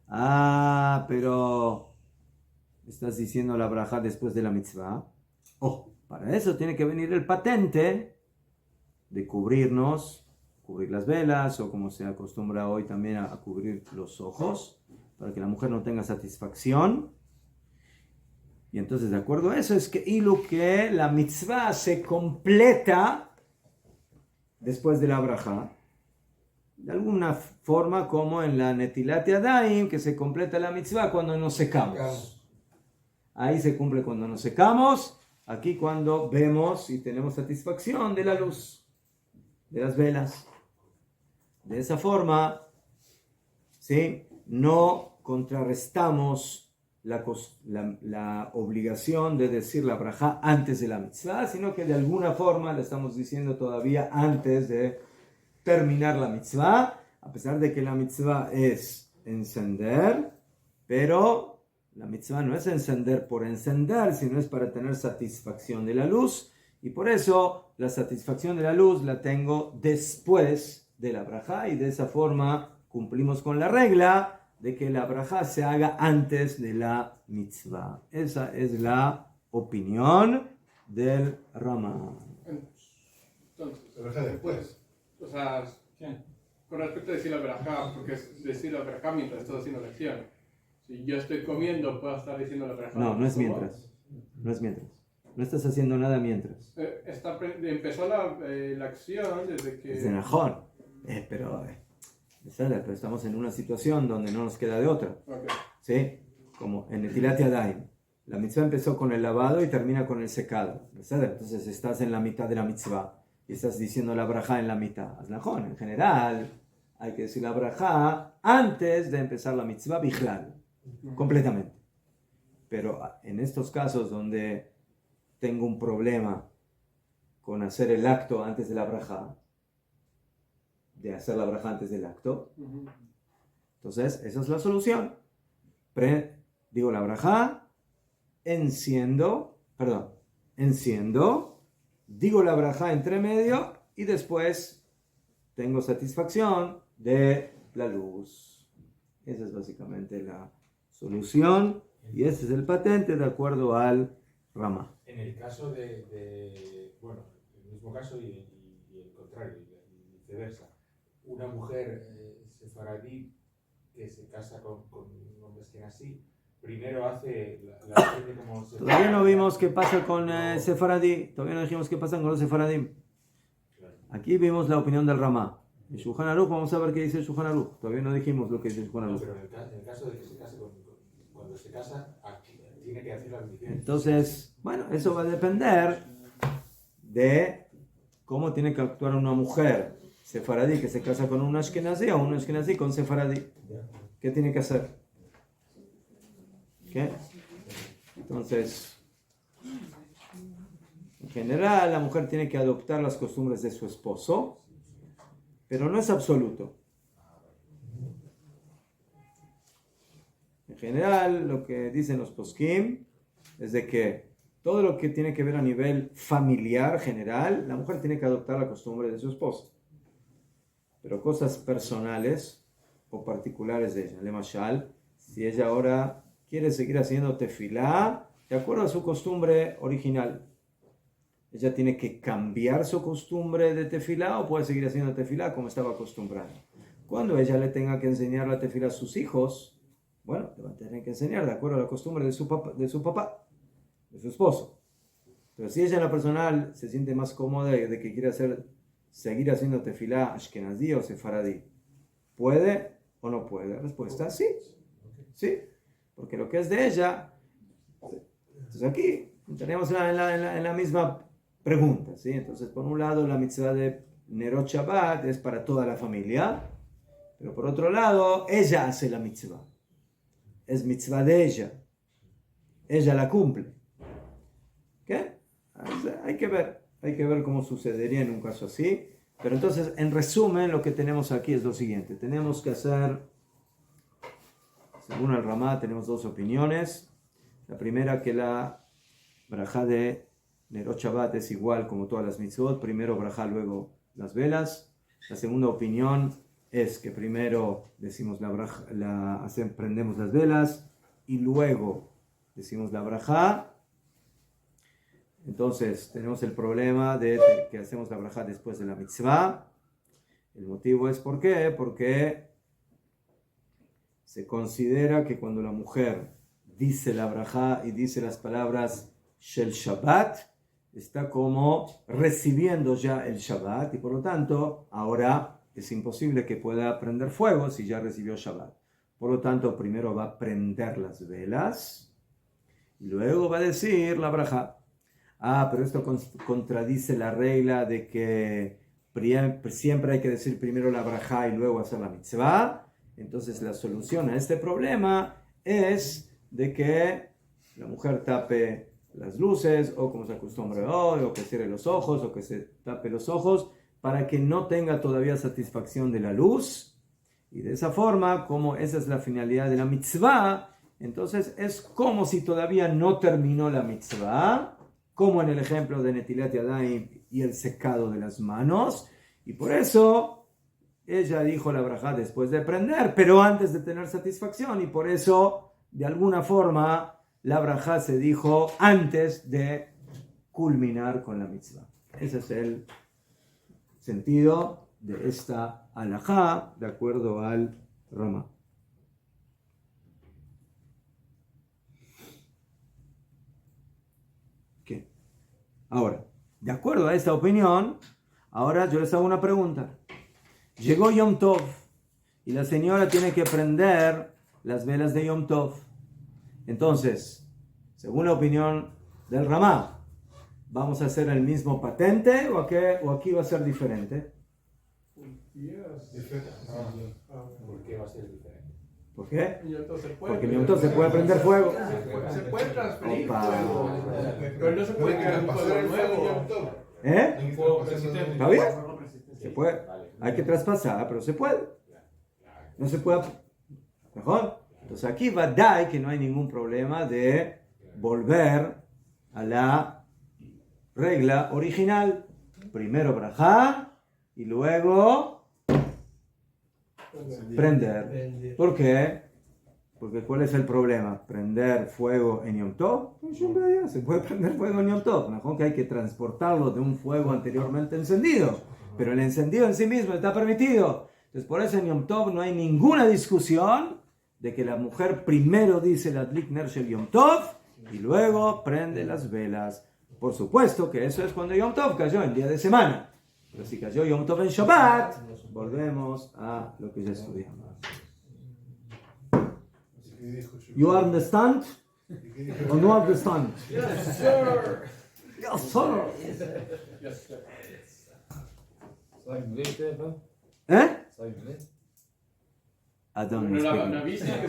Ah, pero estás diciendo la braja después de la mitzvah. Para eso tiene que venir el patente de cubrirnos, cubrir las velas, o como se acostumbra hoy también a cubrir los ojos, para que la mujer no tenga satisfacción. Y entonces, de acuerdo a eso, es que la mitzvah se completa después de la braja. De alguna forma, como en la Netilat Yadayim, que se completa la mitzvah cuando nos secamos. Ahí se cumple cuando nos secamos. Aquí cuando vemos y tenemos satisfacción de la luz, de las velas. De esa forma, ¿sí? No contrarrestamos la obligación de decir la braja antes de la mitzvah, sino que de alguna forma la estamos diciendo todavía antes de terminar la mitzvah, a pesar de que la mitzvah es encender, pero la mitzvah no es encender por encender, sino es para tener satisfacción de la luz, y por eso la satisfacción de la luz la tengo después de la braja, y de esa forma cumplimos con la regla de que la braja se haga antes de la mitzvah. Esa es la opinión del Ramá. Entonces, La braja después. o sea, con respecto a decir la braja, porque es decir la braja mientras estás haciendo la acción. Si yo estoy comiendo, ¿puedo estar diciendo la braja? No es mientras. No es mientras. No estás haciendo nada mientras. Empezó la acción desde que... Es de Najón. Pero estamos en una situación donde no nos queda de otra. Okay. ¿Sí? Como en Netilat Yadayim. La mitzvah empezó con el lavado y termina con el secado. Entonces estás en la mitad de la mitzvah y estás diciendo la braja en la mitad. Es Najón. En general, hay que decir la braja antes de empezar la mitzvah bichlal. Completamente. Pero en estos casos donde tengo un problema con hacer el acto antes de la braja, de hacer la braja antes del acto, entonces esa es la solución. Digo la braja, enciendo, digo la braja entre medio y después tengo satisfacción de la luz. Esa es básicamente la solución y ese es el patente de acuerdo al Ramá. En el caso bueno, el mismo caso y el contrario, y viceversa. Una mujer sefaradí que se casa con un hombre así, primero hace la acción de como sefaradí. Todavía no vimos qué pasa con sefaradí, todavía no dijimos qué pasa con los sefaradim. Aquí vimos la opinión del Ramá. En Shulchan Aruch vamos a ver qué dice el Shulchan Aruch. Todavía no dijimos lo que dice el Shulchan Aruch. Pero en el caso de que se case cuando se casa, tiene que hacer la bendición. Entonces, bueno, eso va a depender de cómo tiene que actuar una mujer sefaradí que se casa con un ashkenazí o un ashkenazí con sefaradí. ¿Qué tiene que hacer? ¿Qué? Entonces, en general, la mujer tiene que adoptar las costumbres de su esposo, pero no es absoluto. En general, lo que dicen los poskim es de que todo lo que tiene que ver a nivel familiar general, la mujer tiene que adoptar la costumbre de su esposo. Pero cosas personales o particulares de ella, le mashal, si ella ahora quiere seguir haciendo tefilá de acuerdo a su costumbre original. Ella tiene que cambiar su costumbre de tefilá o puede seguir haciendo tefilá como estaba acostumbrada. Cuando ella le tenga que enseñar la tefilá a sus hijos, bueno, le va a tener que enseñar de acuerdo a la costumbre de su papá, de su esposo. Pero si ella en lo personal se siente más cómoda de que quiere seguir haciendo tefilá ashkenazí o sefaradí, ¿puede o no puede? La respuesta es sí. Sí, porque lo que es de ella. Entonces aquí tenemos en la misma pregunta, ¿sí? Entonces, por un lado, la mitzvah de Nerot Shabbat es para toda la familia, pero por otro lado, ella hace la mitzvah. Es mitzvah de ella. Ella la cumple. ¿Qué? Hay que ver cómo sucedería en un caso así. Pero entonces, en resumen, lo que tenemos aquí es lo siguiente. Tenemos que hacer, según el Ramá, tenemos dos opiniones. La primera, que la brajá de Nerot Shabbat es igual como todas las mitzvot. Primero brajá, luego las velas. La segunda opinión es que primero decimos la brajá, prendemos las velas y luego decimos la brajá. Entonces tenemos el problema de que hacemos la brajá después de la mitzvah. El motivo es ¿por qué? Porque se considera que cuando la mujer dice la brajá y dice las palabras Shel Shabbat, está como recibiendo ya el Shabbat y por lo tanto ahora es imposible que pueda prender fuego si ya recibió Shabbat. Por lo tanto, primero va a prender las velas y luego va a decir la brajá. Pero esto contradice la regla de que siempre hay que decir primero la brajá y luego hacer la mitzvah. Entonces la solución a este problema es de que la mujer tape las luces, o como se acostumbra hoy, o que cierre los ojos, o que se tape los ojos, para que no tenga todavía satisfacción de la luz. Y de esa forma, como esa es la finalidad de la mitzvah, entonces es como si todavía no terminó la mitzvah, como en el ejemplo de Netilat Yadayim y el secado de las manos, y por eso ella dijo la brajá después de prender, pero antes de tener satisfacción, y por eso, de alguna forma, la brajá se dijo antes de culminar con la mitzvah. Ese es el sentido de esta halajá, de acuerdo al Ramá. ¿Qué? Ahora, de acuerdo a esta opinión, ahora yo les hago una pregunta. Llegó Yom Tov y la señora tiene que prender las velas de Yom Tov. Entonces, según la opinión del Ramá, ¿vamos a hacer el mismo patente o aquí va a ser diferente? ¿Por qué va a ser diferente? ¿Por qué? Entonces Porque en Yom Tov se puede prender fuego. Se puede transferir Opa. fuego, pero no se puede crear un fuego nuevo. ¿Eh? Fuego ¿Está bien? Se puede. Hay que traspasar, pero se puede. No se puede. ¿Mejor? Entonces aquí va a dar que no hay ningún problema de volver a la regla original. Primero brajá y luego prender. ¿Por qué? Porque ¿cuál es el problema? ¿Prender fuego en Yom Tov? Se puede prender fuego en Yom Tov. Mejor que hay que transportarlo de un fuego anteriormente encendido. Pero el encendido en sí mismo está permitido. Entonces por eso en Yom Tov no hay ninguna discusión de que la mujer primero dice la Adlik Ner Shel Yom Tov y luego prende las velas. Por supuesto que eso es cuando Yom Tov cayó en día de semana. Pero si cayó Yom Tov en Shabbat, volvemos a lo que ya estudiamos. You understand? Or no understand? Yes, sir. Yes, sir. Yes, sir. Soy inglés, ¿no? ¿Eh? Soy inglés. I don't Una speak. vista que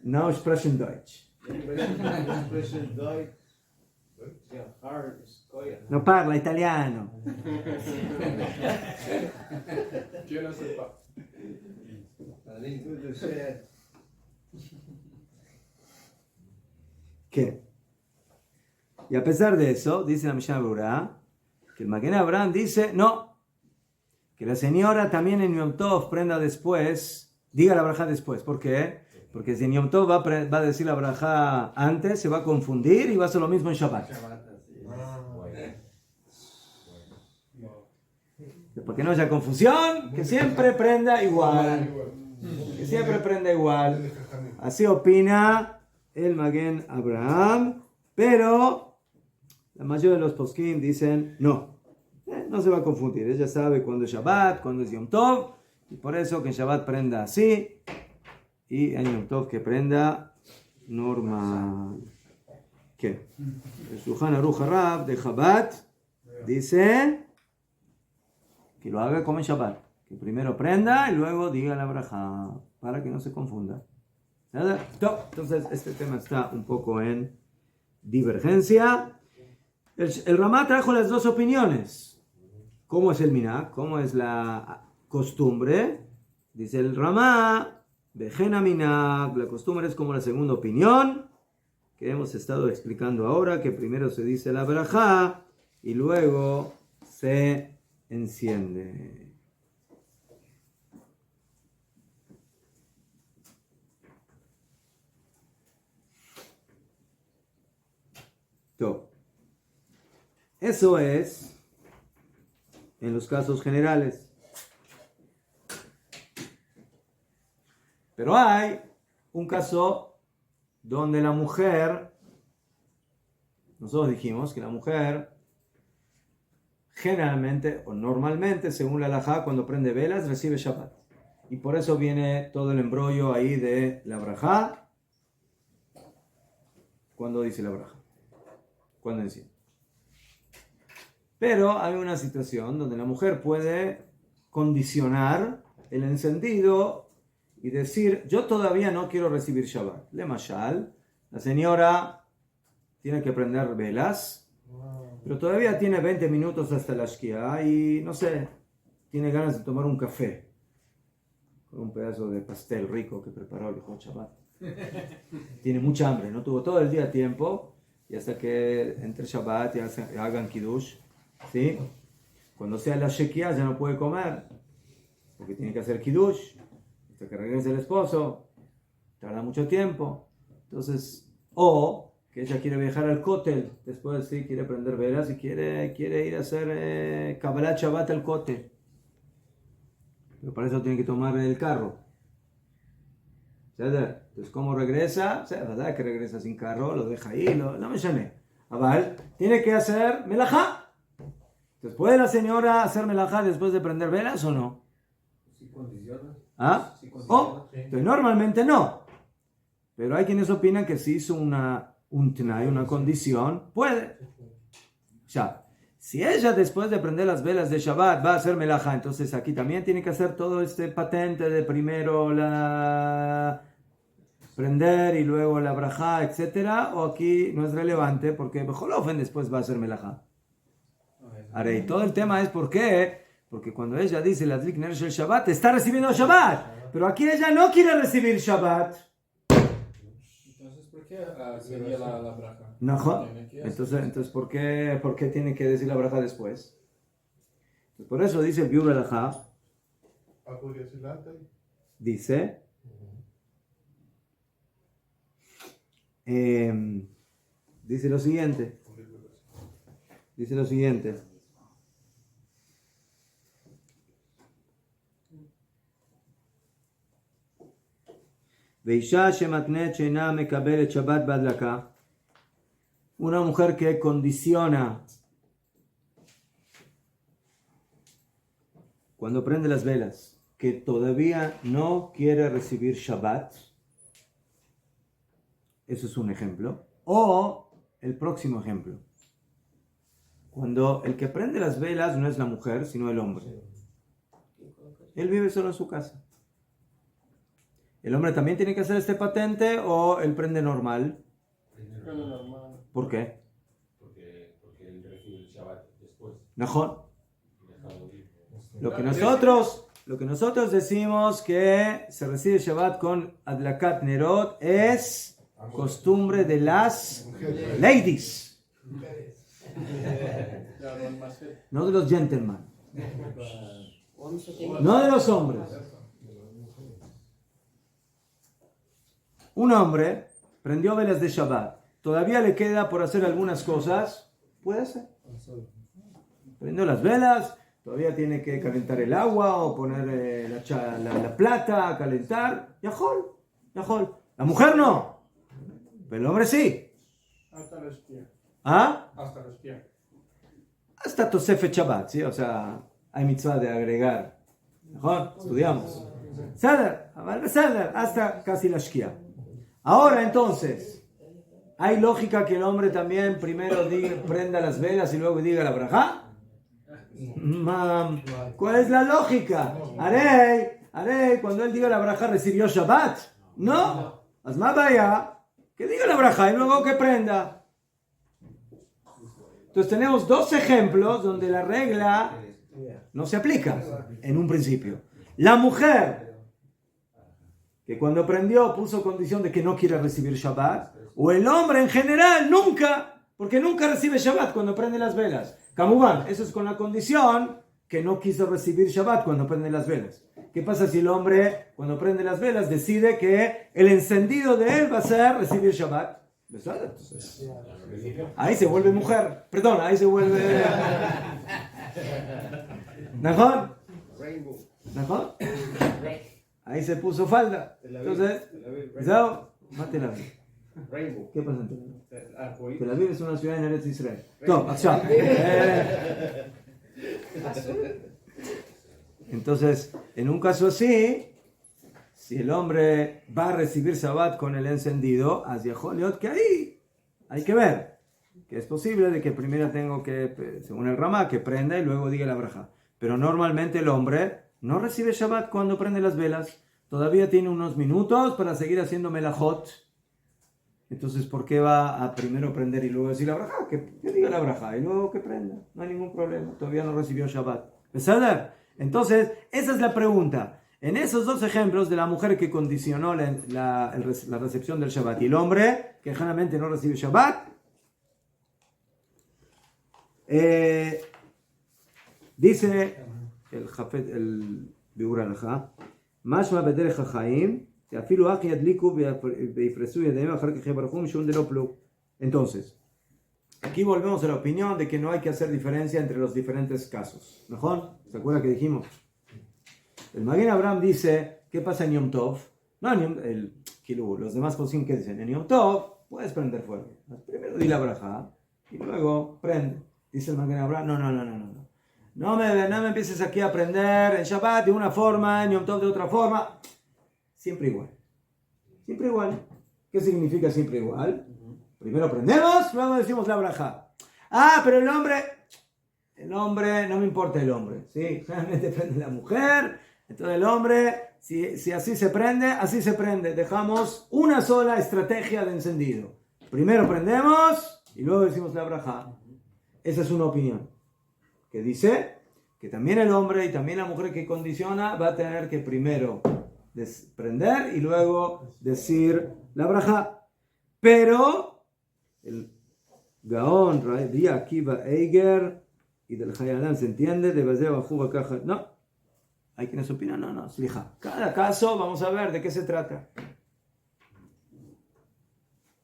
No sprechen Deutsch. No parla italiano. yo no sé. ¿Qué? Y a pesar de eso, dice la Mishnah Berurah, que el Magen Avraham dice, no, que la señora también en Yom Tov prenda después diga la braja después. ¿Por qué? Porque si en Yom Tov va a decir la braja antes, se va a confundir y va a hacer lo mismo en Shabbat. Para que no haya confusión, que siempre prenda igual. Que siempre prenda igual. Así opina el Maguen Abraham, pero la mayoría de los poskim dicen no. No se va a confundir. Ella sabe cuándo es Shabbat, cuándo es Yom Tov, y por eso que en Shabbat prenda así, y en Yom Tov que prenda normal. ¿Qué? El Shulchan Aruch Harab de Chabad dice que lo haga como en Shabbat, que primero prenda y luego diga la braja, para que no se confunda. Entonces este tema está un poco en divergencia. El Ramá trajo las dos opiniones. ¿Cómo es el minhag? ¿Cómo es la costumbre? Dice el Ramá, Vejena minhag, la costumbre es como la segunda opinión, que hemos estado explicando ahora, que primero se dice la braja y luego se enciende. Eso es en los casos generales. Pero hay un caso donde la mujer, nosotros dijimos que la mujer generalmente o normalmente, según la halajá, cuando prende velas recibe Shabbat. Y por eso viene todo el embrollo ahí de la brajá. ¿Cuándo dice la brajá? ¿Cuándo enciende? Pero hay una situación donde la mujer puede condicionar el encendido y decir, yo todavía no quiero recibir Shabbat. Le mashal, la señora tiene que prender velas, pero todavía tiene 20 minutos hasta la shkia y, no sé, tiene ganas de tomar un café con un pedazo de pastel rico que preparó el hijo Shabbat. Tiene mucha hambre, no tuvo todo el día tiempo y hasta que entre Shabbat y hagan kiddush, ¿sí? Cuando sea la shkia ya no puede comer porque tiene que hacer kiddush hasta que regrese el esposo, tarda mucho tiempo. Entonces, o que ella quiere viajar al Kotel, después sí quiere prender velas y quiere ir a hacer Kabbalat Shabbat al Kotel, pero para eso tiene que tomar el carro. Entonces, ¿cómo regresa? Es verdad que regresa sin carro, lo deja ahí, no me llame. Aval, tiene que hacer melajá. Entonces, ¿puede la señora hacer melajá después de prender velas o no? Si condiciona. ¿Ah? Si condiciona. Entonces, normalmente no. Pero hay quienes opinan que si hizo un tnai, una condición, puede. Ya. Si ella después de prender las velas de Shabbat va a hacer melajá, entonces aquí también tiene que hacer todo este patente de primero la prender y luego la brajá, etcétera, o aquí no es relevante porque Bejolofen después va a hacer melajá. Ahora, y todo el tema es ¿por qué? Porque cuando ella dice la Adlik Ner Shel Shabbat, está recibiendo Shabbat, pero aquí ella no quiere recibir Shabbat. Entonces, ¿por qué sería la braja? No. Entonces ¿por qué tiene que decir la braja después? Entonces, por eso dice el Biur Alajá, dice lo siguiente. Dice lo siguiente. Veisha shematnet sheina mekabelet Shabbat badlaka. Una mujer que condiciona cuando prende las velas que todavía no quiere recibir Shabbat. Eso es un ejemplo. O el próximo ejemplo. Cuando el que prende las velas no es la mujer, sino el hombre. Él vive solo en su casa. ¿El hombre también tiene que hacer este patente o él prende normal? ¿Por qué? Porque él recibe el Shabbat después. Mejor. Lo que nosotros decimos que se recibe Shabbat con Adlakat Nerot es costumbre de las ladies. No de los gentlemen. No de los hombres. un hombre prendió velas de Shabbat, todavía le queda por hacer algunas cosas, puede hacer. Prendió las velas, todavía tiene que calentar el agua o poner la plata a calentar. Yajol. La mujer no, pero el hombre sí. Hasta los pies. ¿Ah? Hasta los pies. Hasta Tosefet Shabbat, ¿sí? O sea, hay mitzvah de agregar. ¿Mejor? Estudiamos. Seder, hasta casi la Shkia. Ahora entonces, ¿hay lógica que el hombre también primero prenda las velas y luego diga la brajá? ¿Cuál es la lógica? Haré, cuando él diga la brajá, ¿recibió Shabbat? No. Haz más vaya, que diga la brajá y luego que prenda. Entonces tenemos dos ejemplos donde la regla no se aplica en un principio. La mujer, que cuando prendió puso condición de que no quiere recibir Shabbat, o el hombre en general nunca, porque nunca recibe Shabbat cuando prende las velas. Kamubán, eso es con la condición que no quiso recibir Shabbat cuando prende las velas. ¿Qué pasa si el hombre cuando prende las velas decide que el encendido de él va a ser recibir Shabbat? Entonces, ahí se vuelve mujer. Perdón, ahí se vuelve... ¿Mejor? ¿Mejor? Ahí se puso falda. Entonces, mate la vida. ¿Qué pasa entonces? Tel Aviv es una ciudad en Eretz Israel. No, acá. Entonces, en un caso así, si el hombre va a recibir Shabbat con el encendido, que ahí hay que ver. Que es posible de que primero tengo que, según el Ramá, que prenda y luego diga la braja. Pero normalmente el hombre no recibe Shabbat cuando prende las velas. Todavía tiene unos minutos para seguir haciendo melajot. Entonces, ¿por qué va a primero prender y luego decir la braja? Que diga la braja y luego que prenda. No hay ningún problema. Todavía no recibió Shabbat. ¿Verdad? Entonces, esa es la pregunta. En esos dos ejemplos de la mujer que condicionó la recepción del Shabbat y el hombre que generalmente no recibe Shabbat, dice el Biur Alajá, Mashma bederech hachaim, שאפילו אח ידליקו ויפרסו ידיהם אחר כך יברכו משום דלא פלוג. Entonces, aquí volvemos a la opinión de que no hay que hacer diferencia entre los diferentes casos. ¿Mejor? ¿Se acuerda que dijimos? El Maguen Abraham dice, ¿qué pasa en Yom Tov? No, los demás poseen que dicen, en Yom Tov puedes prender fuego. Primero di la braja y luego prende. Dice el Maguen Abraham, no. No me empieces aquí a prender en Shabbat de una forma, en Yom Tov de otra forma. Siempre igual. Siempre igual. ¿Qué significa siempre igual? Primero prendemos, luego decimos la braja. Pero el hombre, no me importa el hombre. ¿Sí? Realmente prende la mujer. Entonces el hombre, si así se prende. Dejamos una sola estrategia de encendido. Primero prendemos y luego decimos la braja. Esa es una opinión. Que dice que también el hombre y también la mujer que condiciona va a tener que primero prender y luego decir la braja. Pero el Gaón, Rabbi Akiva Eiger y del Hayalan se entiende de Bazé Bajú Caja. No, hay quienes opinan, no, slija. Cada caso vamos a ver de qué se trata.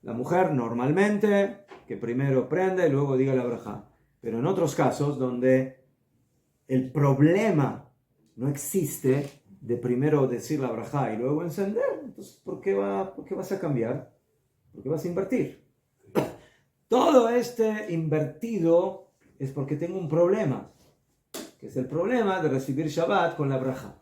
La mujer normalmente que primero prenda y luego diga la braja. Pero en otros casos donde el problema no existe de primero decir la braja y luego encender, entonces ¿por qué vas a cambiar? ¿Por qué vas a invertir? Todo este invertido es porque tengo un problema, que es el problema de recibir Shabbat con la braja.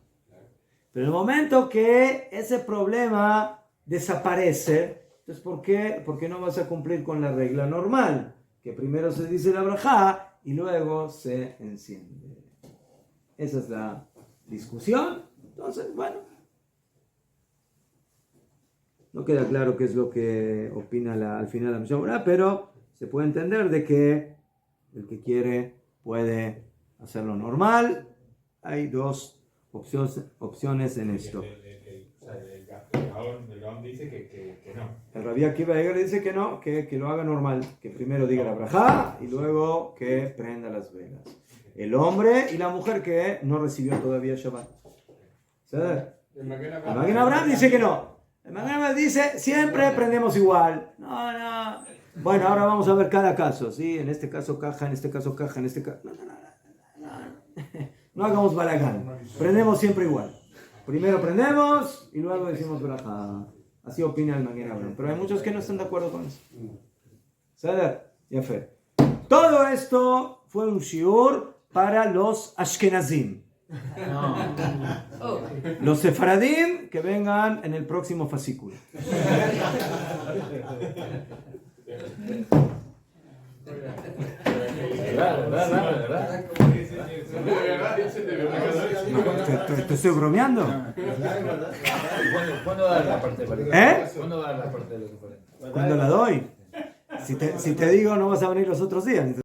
Pero en el momento que ese problema desaparece, entonces ¿por qué no vas a cumplir con la regla normal? Que primero se dice la braja y luego se enciende. Esa es la discusión. Entonces, bueno, no queda claro qué es lo que opina al final la Mishnah, pero se puede entender de que el que quiere puede hacerlo normal. Hay dos opciones en esto. El Gaón dice que no. El Rabbi Akiva Eiger dice que no, que lo haga normal, que primero diga la braja y luego que prenda las velas. El hombre y la mujer que no recibió todavía Shabbat. El Maguen Abraham dice que no. El Magen dice, siempre aprendemos igual. No. Bueno, ahora vamos a ver cada caso, ¿sí? En este caso caja, en este caso caja, en este caso... No hagamos balagán. Aprendemos siempre igual. Primero aprendemos y luego decimos braja. Así opina el Magen Avraham. Pero hay muchos que no están de acuerdo con eso. ¿Sabes? Ya fue. Todo esto fue un shiur para los Ashkenazim. Los Sefaradim que vengan en el próximo fascículo. ¿Verdad? ¿Te estoy bromeando? ¿Cuándo va a dar la parte de ¿Cuándo va a dar la parte de lo que fue? ¿Cuándo la doy? Si te digo no vas a venir los otros días.